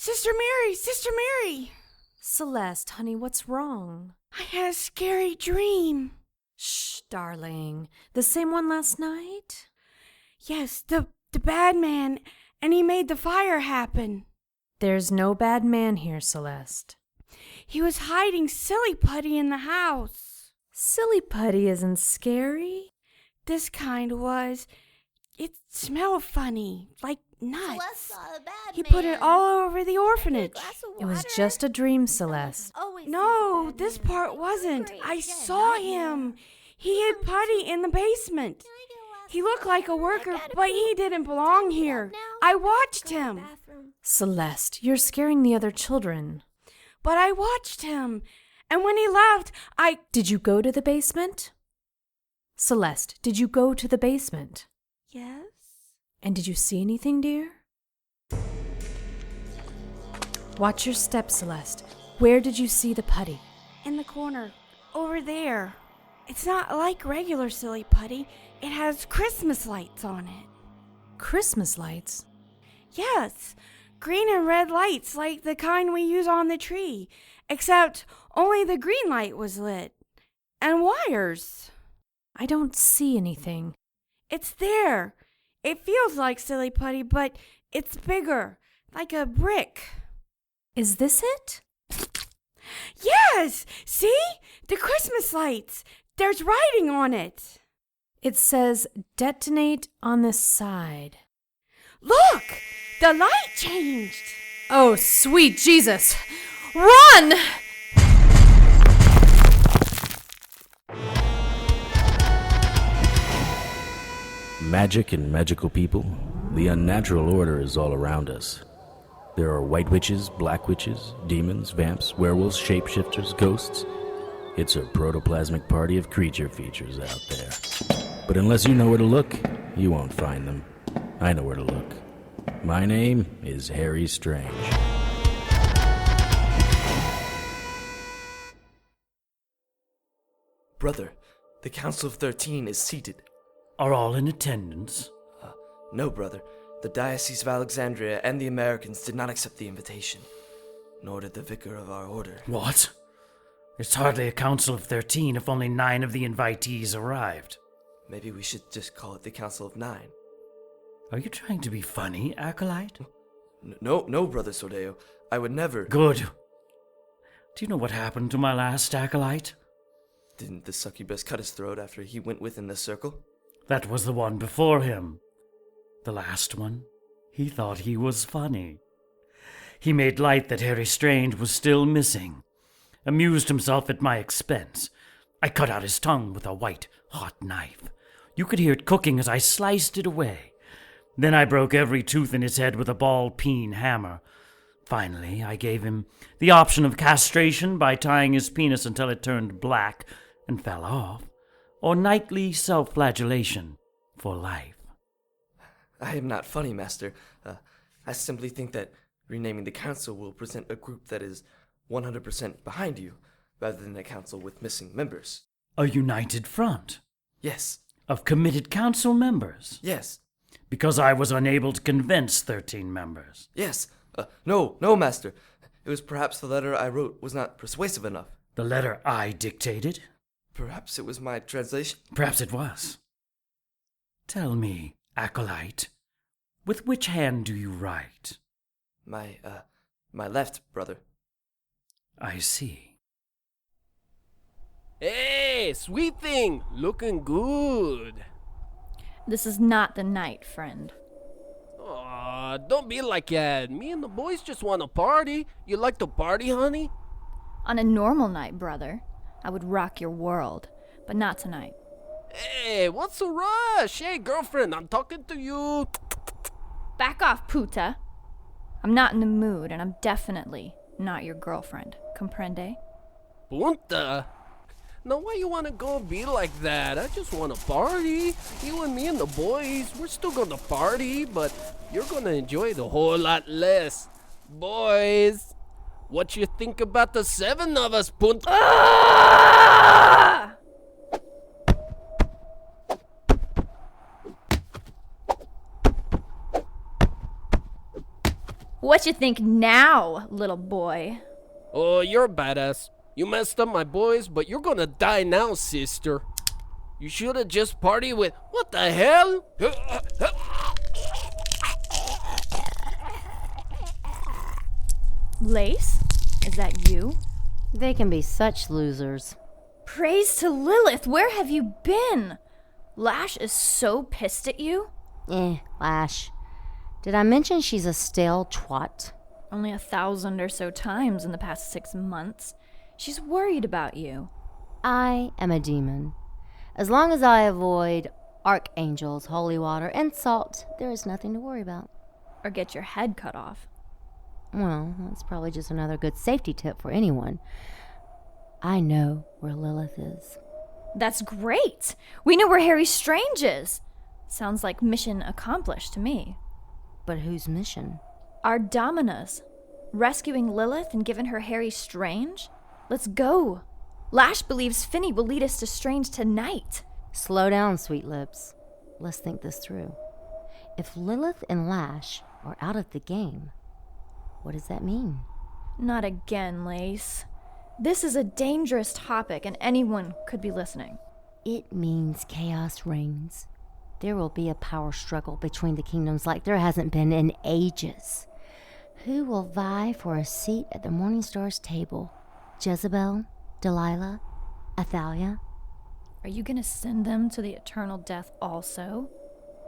Sister Mary! Sister Mary! Celeste, honey, what's wrong? I had a scary dream. Shh, darling. The same one last night? Yes, the bad man, and he made the fire happen. There's no bad man here, Celeste. He was hiding Silly Putty in the house. Silly Putty isn't scary. This kind was. It smelled funny, like nuts. Celeste saw the bad He man. put it all over the orphanage. It was just a dream, Celeste. No, this part wasn't. I saw him. He hid Putty in the basement. He looked like a worker, but he didn't belong here. I watched him. Celeste, you're scaring the other children. But I watched him. And when he left, Did you go to the basement? Celeste, did you go to the basement? Yes? And did you see anything, dear? Watch your step, Celeste. Where did you see the putty? In the corner. Over there. It's not like regular Silly Putty. It has Christmas lights on it. Christmas lights? Yes. Green and red lights like the kind we use on the tree. Except only the green light was lit. And wires. I don't see anything. It's there. It feels like Silly Putty, but it's bigger. Like a brick. Is this it? Yes! See? The Christmas lights. There's writing on it. It says detonate on this side. Look! The light changed. Oh, sweet Jesus! Run! Magic and magical people, the unnatural order is all around us. There are white witches, black witches, demons, vamps, werewolves, shapeshifters, ghosts. It's a protoplasmic party of creature features out there. But unless you know where to look, you won't find them. I know where to look. My name is Harry Strange. Brother, the Council of 13 is seated. Are all in attendance? No, brother. The Diocese of Alexandria and the Americans did not accept the invitation. Nor did the vicar of our order. What? It's hardly a council of 13 if only 9 of the invitees arrived. Maybe we should just call it the Council of 9. Are you trying to be funny, Acolyte? No, Brother Sordeo. I would never... Good. Do you know what happened to my last Acolyte? Didn't the succubus cut his throat after he went within the circle? That was the one before him. The last one. He thought he was funny. He made light that Harry Strange was still missing. Amused himself at my expense. I cut out his tongue with a white, hot knife. You could hear it cooking as I sliced it away. Then I broke every tooth in his head with a ball-peen hammer. Finally, I gave him the option of castration by tying his penis until it turned black and fell off, or nightly self-flagellation for life. I am not funny, Master. I simply think that renaming the council will present a group that is 100% behind you, rather than a council with missing members. A united front? Yes. Of committed council members? Yes. Because I was unable to convince 13 members. Yes. No, Master. It was perhaps the letter I wrote was not persuasive enough. The letter I dictated? Perhaps it was my translation. Perhaps it was. Tell me, Acolyte, with which hand do you write? My left, brother. I see. Hey, sweet thing, looking good. This is not the night, friend. Aw, don't be like that. Me and the boys just want to party. You like to party, honey? On a normal night, brother, I would rock your world, but not tonight. Hey, what's the rush? Hey, girlfriend, I'm talking to you. Back off, puta. I'm not in the mood, and I'm definitely not your girlfriend. Comprende? Punta? Now why you wanna go be like that? I just wanna party. You and me and the boys, we're still gonna party, but you're gonna enjoy it a whole lot less. Boys, what you think about the 7 of us, Punta? Ah! What you think now, little boy? Oh, you're a badass. You messed up my boys, but you're gonna die now, sister. You should have just partied with... What the hell? Lace? Is that you? They can be such losers. Praise to Lilith, where have you been? Lash is so pissed at you. Lash. Did I mention she's a stale twat? Only 1,000 or so times in the past 6 months. She's worried about you. I am a demon. As long as I avoid archangels, holy water, and salt, there is nothing to worry about. Or get your head cut off. Well, that's probably just another good safety tip for anyone. I know where Lilith is. That's great! We know where Harry Strange is! Sounds like mission accomplished to me. But whose mission? Our Domina's. Rescuing Lilith and giving her Harry Strange? Let's go! Lash believes Finny will lead us to Strange tonight. Slow down, sweet lips. Let's think this through. If Lilith and Lash are out of the game, what does that mean? Not again, Lace. This is a dangerous topic and anyone could be listening. It means chaos reigns. There will be a power struggle between the kingdoms like there hasn't been in ages. Who will vie for a seat at the Morningstar's table? Jezebel? Delilah? Athalia? Are you gonna send them to the eternal death also?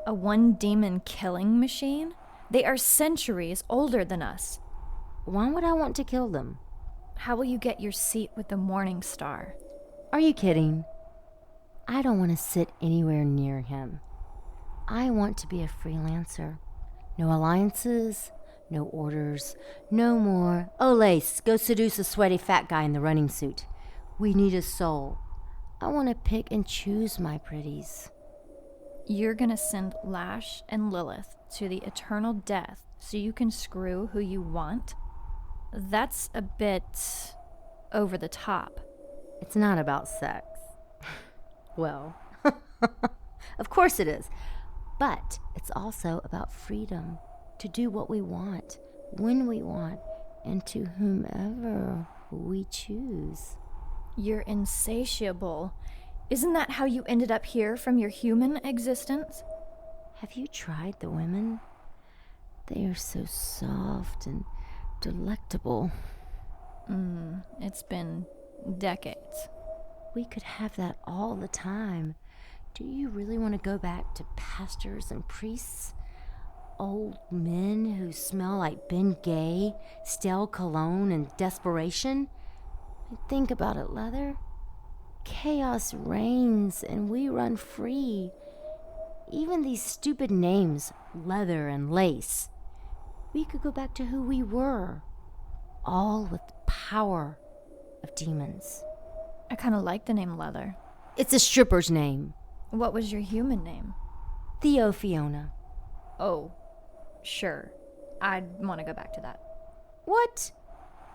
A one-demon killing machine? They are centuries older than us. Why would I want to kill them? How will you get your seat with the Morning Star? Are you kidding? I don't want to sit anywhere near him. I want to be a freelancer. No alliances, no orders, no more. Oh, Lace, go seduce a sweaty fat guy in the running suit. We need a soul. I want to pick and choose my pretties. You're gonna send Lash and Lilith to the eternal death so you can screw who you want? That's a bit over the top. It's not about sex. Well, of course it is. But it's also about freedom to do what we want, when we want, and to whomever we choose. You're insatiable. Isn't that how you ended up here from your human existence? Have you tried the women? They are so soft and delectable. It's been decades. We could have that all the time. Do you really want to go back to pastors and priests? Old men who smell like Ben Gay, stale cologne, and desperation? Think about it, Leather. Chaos reigns and we run free. Even these stupid names, Leather and Lace. We could go back to who we were, all with the power of demons. I kind of like the name Leather. It's a stripper's name. What was your human name? Theo Fiona. Oh, sure. I'd want to go back to that. What?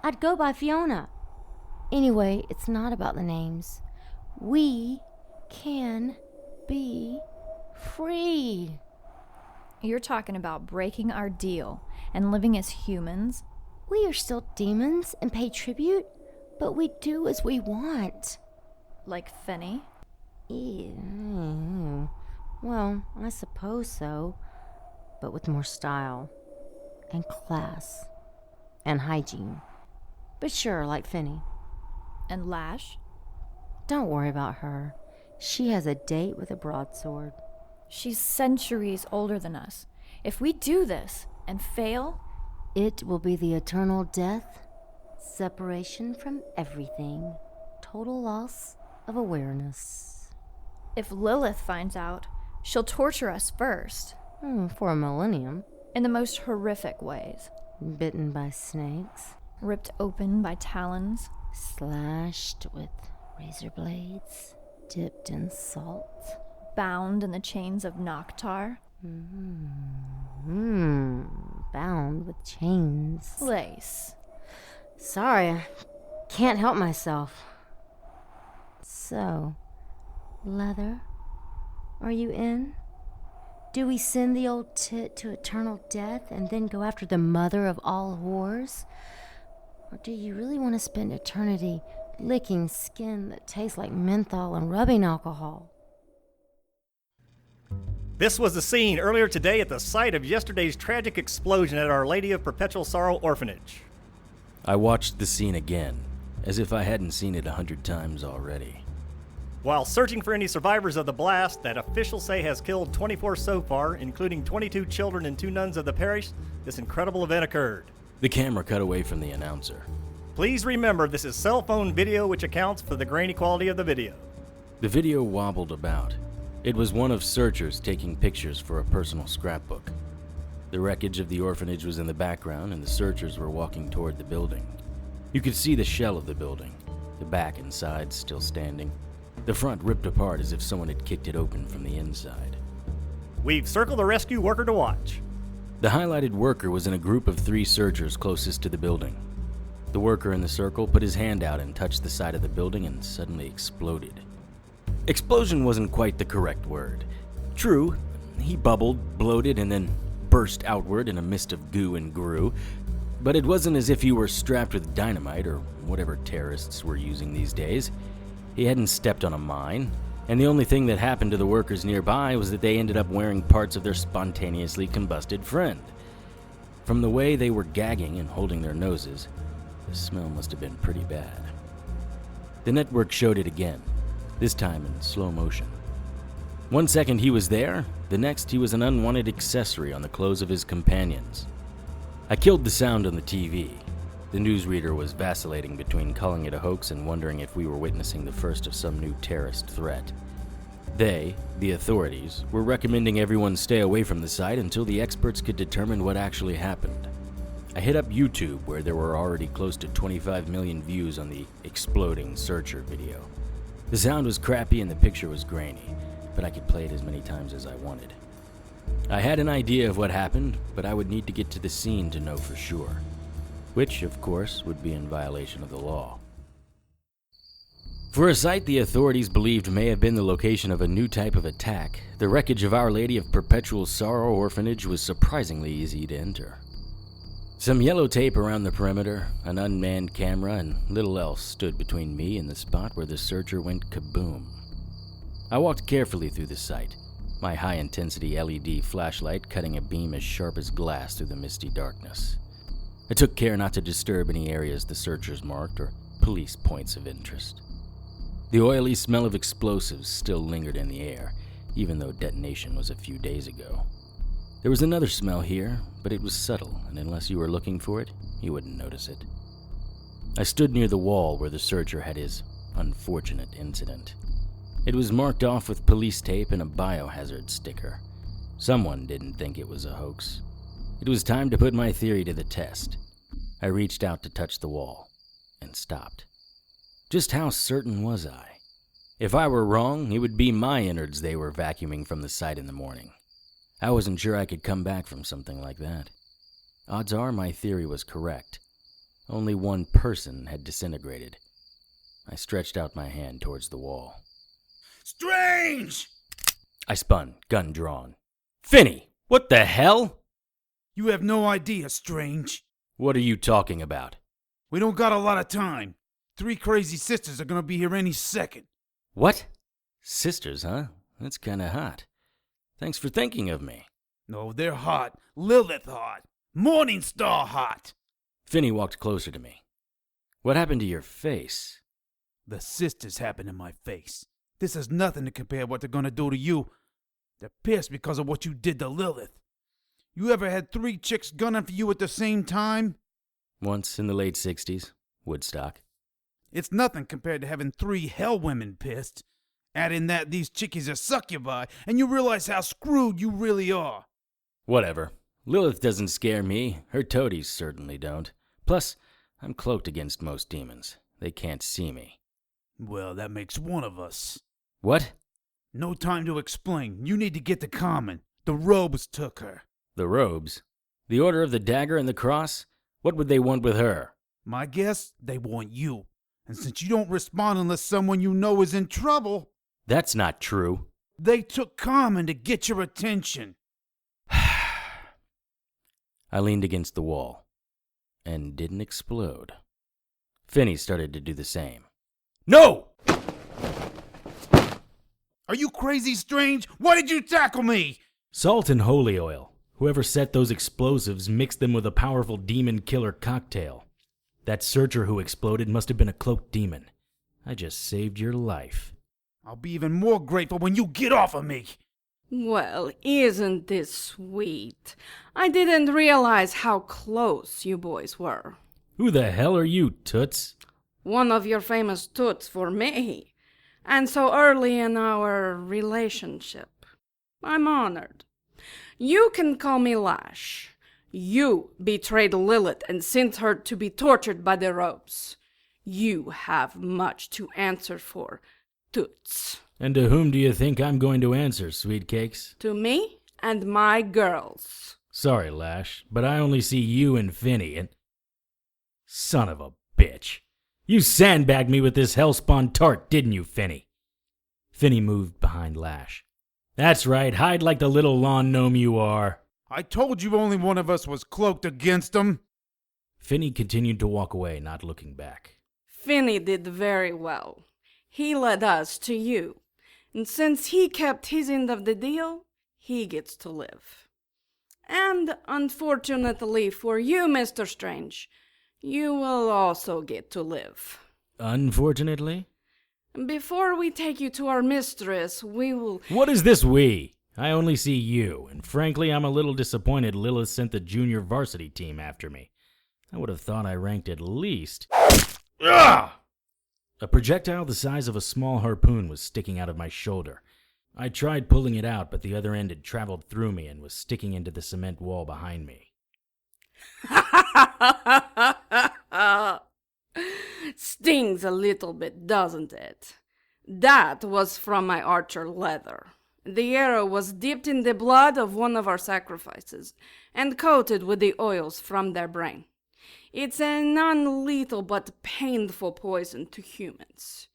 I'd go by Fiona. Anyway, it's not about the names. We can be free. You're talking about breaking our deal and living as humans? We are still demons and pay tribute, but we do as we want. Like Finny? Ew. Well, I suppose so, but with more style and class and hygiene. But sure, like Finny. And Lash? Don't worry about her. She has a date with a broadsword. She's centuries older than us. If we do this and fail, it will be the eternal death, separation from everything, total loss of awareness. If Lilith finds out, she'll torture us first. For a millennium. In the most horrific ways. Bitten by snakes. Ripped open by talons. Slashed with razor blades. Dipped in salt. Bound in the chains of Noctar. Bound with chains. Lace. Sorry, I can't help myself. So, Leather, are you in? Do we send the old tit to eternal death and then go after the mother of all whores? Or do you really want to spend eternity licking skin that tastes like menthol and rubbing alcohol? This was the scene earlier today at the site of yesterday's tragic explosion at Our Lady of Perpetual Sorrow Orphanage. I watched the scene again, as if I hadn't seen it 100 times already. While searching for any survivors of the blast that officials say has killed 24 so far, including 22 children and 2 nuns of the parish, this incredible event occurred. The camera cut away from the announcer. Please remember this is cell phone video, which accounts for the grainy quality of the video. The video wobbled about. It was one of searchers taking pictures for a personal scrapbook. The wreckage of the orphanage was in the background, and the searchers were walking toward the building. You could see the shell of the building, the back and sides still standing, the front ripped apart as if someone had kicked it open from the inside. We've circled the rescue worker to watch. The highlighted worker was in a group of 3 searchers closest to the building. The worker in the circle put his hand out and touched the side of the building and suddenly exploded. Explosion wasn't quite the correct word. True, he bubbled, bloated, and then burst outward in a mist of goo and grue, but it wasn't as if he were strapped with dynamite or whatever terrorists were using these days. He hadn't stepped on a mine, and the only thing that happened to the workers nearby was that they ended up wearing parts of their spontaneously combusted friend. From the way they were gagging and holding their noses, the smell must have been pretty bad. The network showed it again, this time in slow motion. 1 second he was there, the next he was an unwanted accessory on the clothes of his companions. I killed the sound on the TV. The newsreader was vacillating between calling it a hoax and wondering if we were witnessing the first of some new terrorist threat. They, the authorities, were recommending everyone stay away from the site until the experts could determine what actually happened. I hit up YouTube, where there were already close to 25 million views on the exploding searcher video. The sound was crappy and the picture was grainy, but I could play it as many times as I wanted. I had an idea of what happened, but I would need to get to the scene to know for sure. Which, of course, would be in violation of the law. For a site the authorities believed may have been the location of a new type of attack, the wreckage of Our Lady of Perpetual Sorrow Orphanage was surprisingly easy to enter. Some yellow tape around the perimeter, an unmanned camera, and little else stood between me and the spot where the searcher went kaboom. I walked carefully through the site, my high-intensity LED flashlight cutting a beam as sharp as glass through the misty darkness. I took care not to disturb any areas the searchers marked or police points of interest. The oily smell of explosives still lingered in the air, even though detonation was a few days ago. There was another smell here, but it was subtle, and unless you were looking for it, you wouldn't notice it. I stood near the wall where the searcher had his unfortunate incident. It was marked off with police tape and a biohazard sticker. Someone didn't think it was a hoax. It was time to put my theory to the test. I reached out to touch the wall, and stopped. Just how certain was I? If I were wrong, it would be my innards they were vacuuming from the site in the morning. I wasn't sure I could come back from something like that. Odds are my theory was correct. Only one person had disintegrated. I stretched out my hand towards the wall. Strange! I spun, gun drawn. Finney, what the hell? You have no idea, Strange. What are you talking about? We don't got a lot of time. 3 crazy sisters are gonna be here any second. What? Sisters, huh? That's kinda hot. Thanks for thinking of me. No, they're hot. Lilith hot. Morningstar hot. Finney walked closer to me. What happened to your face? The sisters happened in my face. This is nothing to compare what they're gonna do to you. They're pissed because of what you did to Lilith. You ever had 3 chicks gunning for you at the same time? Once in the late 60s. Woodstock. It's nothing compared to having 3 hell women pissed. Add in that these chickies are succubi, and you realize how screwed you really are. Whatever. Lilith doesn't scare me. Her toadies certainly don't. Plus, I'm cloaked against most demons. They can't see me. Well, that makes one of us. What? No time to explain. You need to get to Common. The robes took her. The robes? The Order of the Dagger and the Cross? What would they want with her? My guess, they want you. And since you don't respond unless someone you know is in trouble... That's not true. They took Common to get your attention. I leaned against the wall and didn't explode. Finney started to do the same. No! Are you crazy, Strange? Why did you tackle me? Salt and holy oil. Whoever set those explosives mixed them with a powerful demon killer cocktail. That searcher who exploded must have been a cloaked demon. I just saved your life. I'll be even more grateful when you get off of me. Well, isn't this sweet? I didn't realize how close you boys were. Who the hell are you, Toots? One of your famous toots for me. And so early in our relationship. I'm honored. You can call me Lash. You betrayed Lilith and sent her to be tortured by the ropes. You have much to answer for, Toots. And to whom do you think I'm going to answer, sweet cakes? To me and my girls. Sorry, Lash, but I only see you and Finney and... Son of a bitch. You sandbagged me with this hellspawn tart, didn't you, Finney? Finney moved behind Lash. That's right, hide like the little lawn gnome you are. I told you only one of us was cloaked against him. Finney continued to walk away, not looking back. Finney did very well. He led us to you. And since he kept his end of the deal, he gets to live. And unfortunately for you, Mr. Strange, you will also get to live. Unfortunately? Before we take you to our mistress, we will... What is this we? I only see you, and frankly, I'm a little disappointed Lilith sent the junior varsity team after me. I would have thought I ranked at least... Ugh! A projectile the size of a small harpoon was sticking out of my shoulder. I tried pulling it out, but the other end had traveled through me and was sticking into the cement wall behind me. Stings a little bit, doesn't it? That was from my archer leather. The arrow was dipped in the blood of one of our sacrifices and coated with the oils from their brain. It's a non-lethal but painful poison to humans.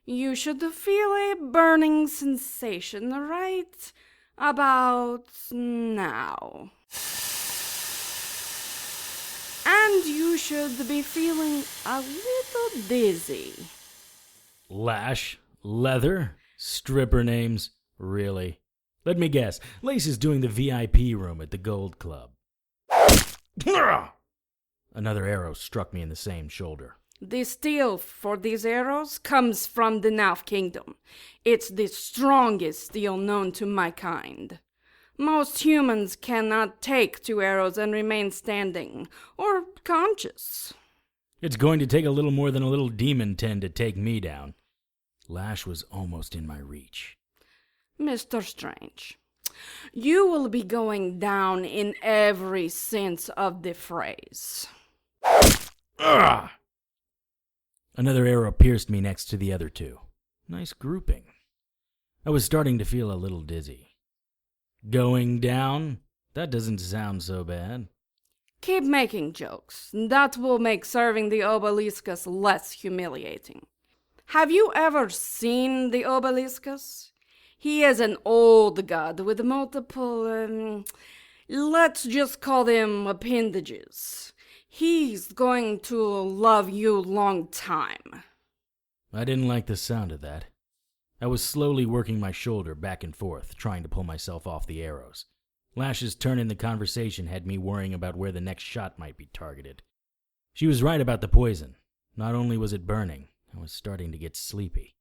You should feel a burning sensation right about now. And you should be feeling a little dizzy. Lash? Leather? Stripper names? Really? Let me guess. Lace is doing the VIP room at the Gold Club. Another arrow struck me in the same shoulder. The steel for these arrows comes from the Nauf Kingdom. It's the strongest steel known to my kind. Most humans cannot take 2 arrows and remain standing or conscious. It's going to take a little more than a little demon 10 to take me down. Lash was almost in my reach. Mr. Strange, you will be going down in every sense of the phrase. Ugh! Another arrow pierced me next to the other 2. Nice grouping. I was starting to feel a little dizzy. Going down? That doesn't sound so bad. Keep making jokes. That will make serving the obeliscus less humiliating. Have you ever seen the obeliscus? He is an old god with multiple, let's just call them appendages. He's going to love you long time. I didn't like the sound of that. I was slowly working my shoulder back and forth, trying to pull myself off the arrows. Lash's turn in the conversation had me worrying about where the next shot might be targeted. She was right about the poison. Not only was it burning, I was starting to get sleepy.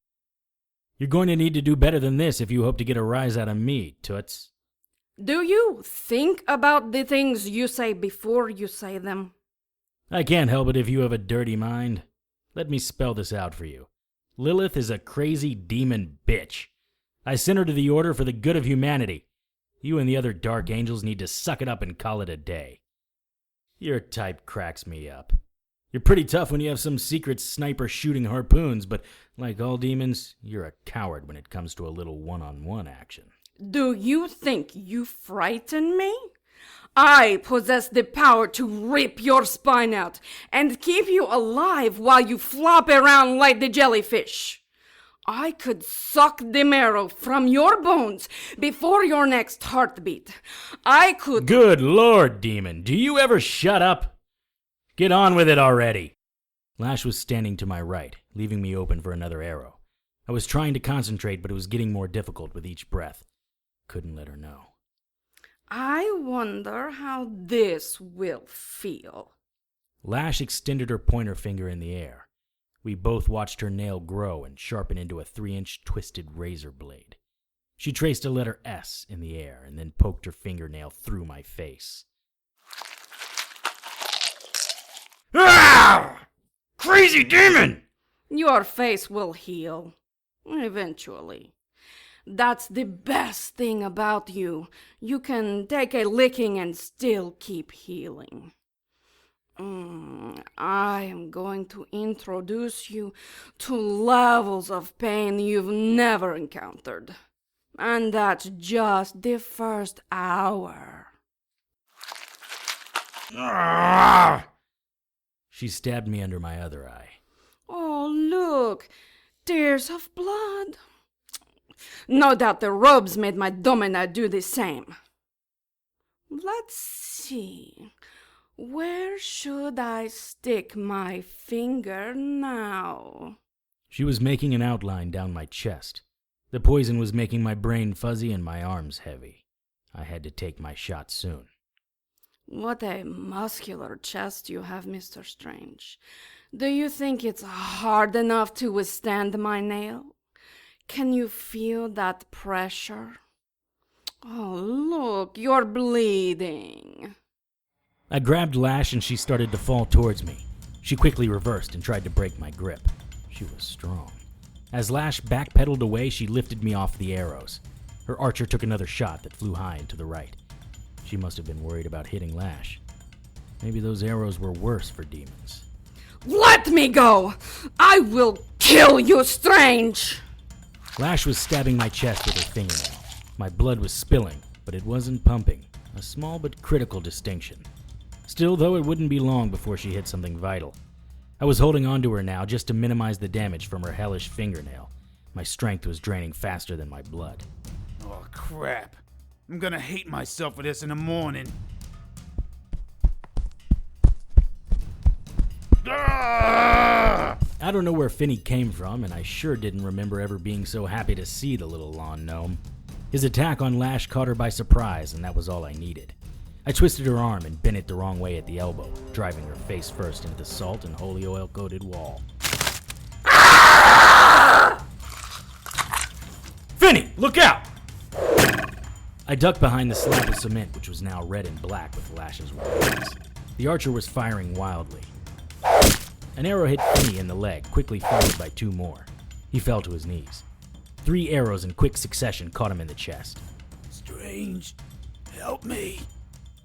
You're going to need to do better than this if you hope to get a rise out of me, Toots. Do you think about the things you say before you say them? I can't help it if you have a dirty mind. Let me spell this out for you. Lilith is a crazy demon bitch. I sent her to the Order for the good of humanity. You and the other Dark Angels need to suck it up and call it a day. Your type cracks me up. You're pretty tough when you have some secret sniper shooting harpoons, but like all demons, you're a coward when it comes to a little one-on-one action. Do you think you frighten me? I possess the power to rip your spine out and keep you alive while you flop around like the jellyfish. I could suck the marrow from your bones before your next heartbeat. I could... Good Lord, Demon, do you ever shut up? Get on with it already. Lash was standing to my right, leaving me open for another arrow. I was trying to concentrate, but it was getting more difficult with each breath. Couldn't let her know. I wonder how this will feel. Lash extended her pointer finger in the air. We both watched her nail grow and sharpen into a 3-inch twisted razor blade. She traced a letter S in the air and then poked her fingernail through my face. Ah! Crazy demon! Your face will heal. Eventually. That's the best thing about you. You can take a licking and still keep healing. I am going to introduce you to levels of pain you've never encountered. And that's just the first hour. Ah! She stabbed me under my other eye. Oh, look. Tears of blood. No doubt the robes made my domina do the same. Let's see. Where should I stick my finger now? She was making an outline down my chest. The poison was making my brain fuzzy and my arms heavy. I had to take my shot soon. What a muscular chest you have, Mr. Strange. Do you think it's hard enough to withstand my nail? Can you feel that pressure? Oh, look, you're bleeding. I grabbed Lash and she started to fall towards me. She quickly reversed and tried to break my grip. She was strong. As Lash backpedaled away, she lifted me off the arrows. Her archer took another shot that flew high and to the right. She must have been worried about hitting Lash. Maybe those arrows were worse for demons. Let me go! I will kill you, Strange! Lash was stabbing my chest with her fingernail. My blood was spilling, but it wasn't pumping. A small but critical distinction. Still, though, it wouldn't be long before she hit something vital. I was holding on to her now just to minimize the damage from her hellish fingernail. My strength was draining faster than my blood. Oh, crap. I'm gonna hate myself for this in the morning. I don't know where Finney came from, and I sure didn't remember ever being so happy to see the little lawn gnome. His attack on Lash caught her by surprise, and that was all I needed. I twisted her arm and bent it the wrong way at the elbow, driving her face first into the salt and holy oil-coated wall. Finney, look out! I ducked behind the slab of cement, which was now red and black with Lash's wings. The archer was firing wildly. An arrow hit Finney in the leg, quickly followed by 2 more. He fell to his knees. 3 arrows in quick succession caught him in the chest. Strange, help me.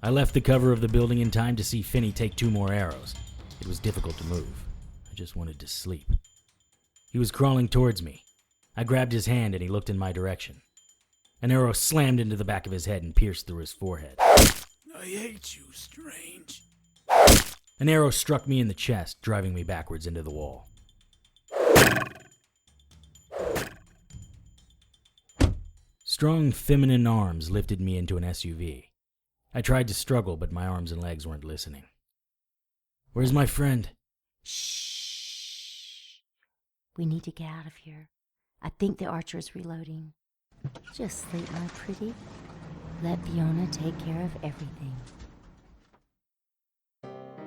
I left the cover of the building in time to see Finney take 2 more arrows. It was difficult to move. I just wanted to sleep. He was crawling towards me. I grabbed his hand and he looked in my direction. An arrow slammed into the back of his head and pierced through his forehead. I hate you, Strange. An arrow struck me in the chest, driving me backwards into the wall. Strong feminine arms lifted me into an SUV. I tried to struggle, but my arms and legs weren't listening. Where's my friend? Shh. We need to get out of here. I think the archer is reloading. Just sleep, my pretty. Let Fiona take care of everything.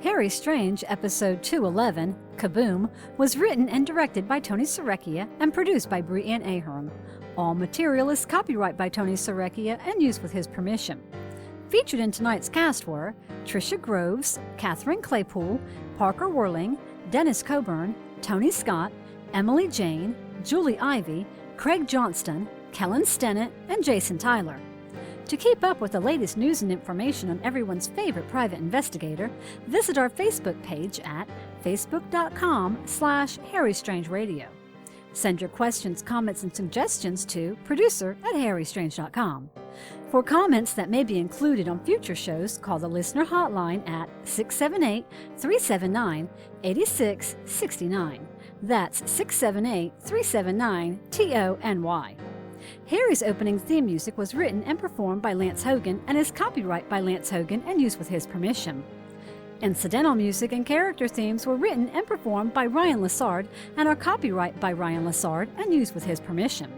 Harry Strange, Episode 211, Kaboom, was written and directed by Tony Serecchia and produced by Brianne Ahern. All material is copyright by Tony Serecchia and used with his permission. Featured in tonight's cast were Tricia Groves, Katherine Claypool, Parker Wierling, Dennis Coburn, Tony Scott, Emily Jane, Julie Ivey, Craig Johnston, Kellen Stennet, and Jason Tyler. To keep up with the latest news and information on everyone's favorite private investigator, visit our Facebook page at facebook.com/HarryStrangeRadio. Send your questions, comments, and suggestions to producer@harrystrange.com. For comments that may be included on future shows, call the listener hotline at 678-379-8669. That's 678-379-TONY. Harry's opening theme music was written and performed by Lance Hogan and is copyright by Lance Hogan and used with his permission. Incidental music and character themes were written and performed by Ryan Lessard and are copyright by Ryan Lessard and used with his permission.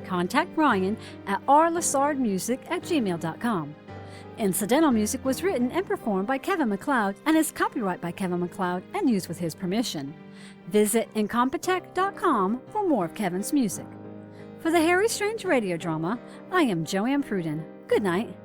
Contact Ryan at rlessardmusic@gmail.com. Incidental music was written and performed by Kevin MacLeod and is copyright by Kevin MacLeod and used with his permission. Visit incompetech.com for more of Kevin's music. For the Harry Strange radio drama, I am JoAnn Pruden. Good night.